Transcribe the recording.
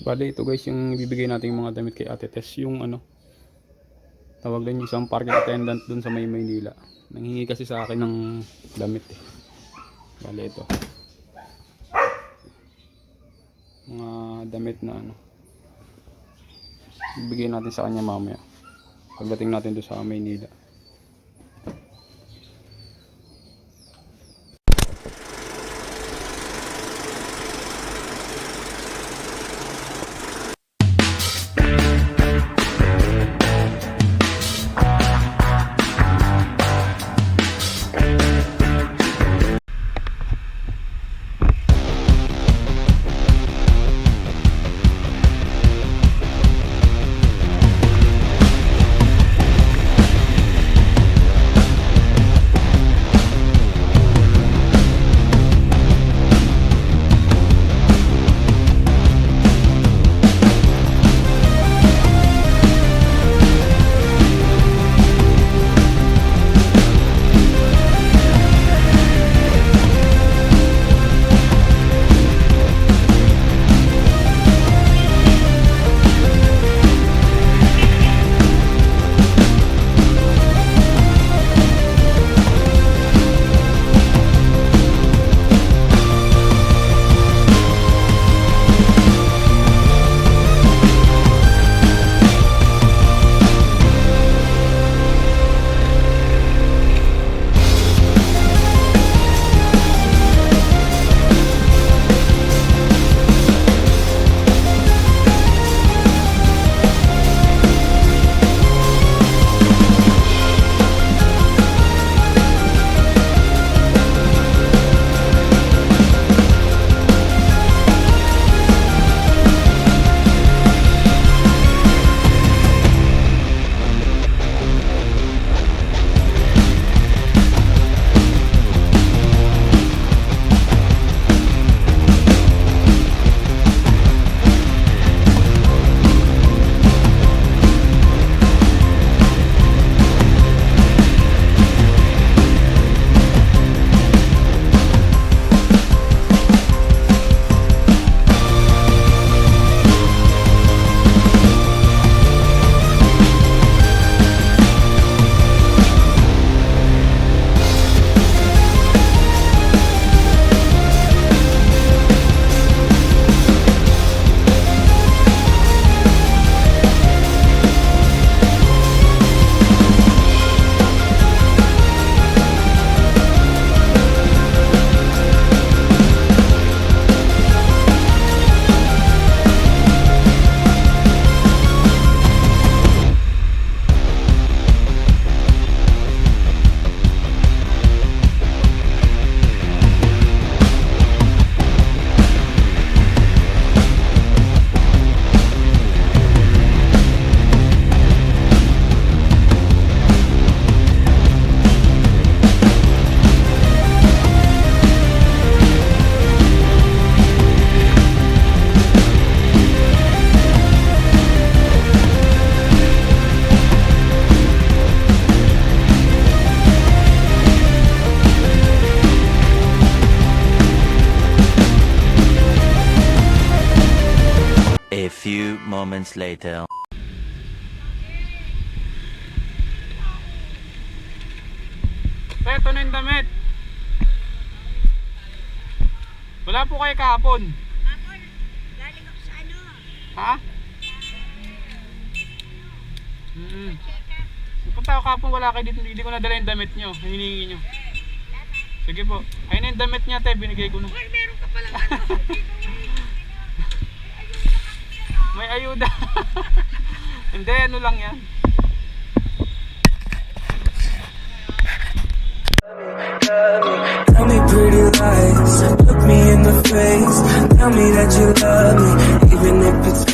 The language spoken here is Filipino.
Bali, ito guys yung bibigay natin yung mga damit kay Ate Tess. Yung ano, tawag din yung isang parking attendant dun sa may Maynila. Nanghingi kasi sa akin ng damit eh. Bali, ito. Mga damit na ano. Bibigay natin sa kanya mamaya. Pagdating natin doon sa Maynila. A few moments later. Ito na yung damit. Wala po kayo kahapon. Kapon, galing ako sa ano? Ha? Punta ako kahapon, wala kayo dito. Hindi ko nadala yung damit nyo. Hiningi nyo. Sige po. Ayun na yung damit niya, te. Binigay ko na. Uy, meron ka palang ano. May ayuda. Hindi, ano lang yan. Tell me pretty lies, look me in the face. Tell me that you love me, even if it's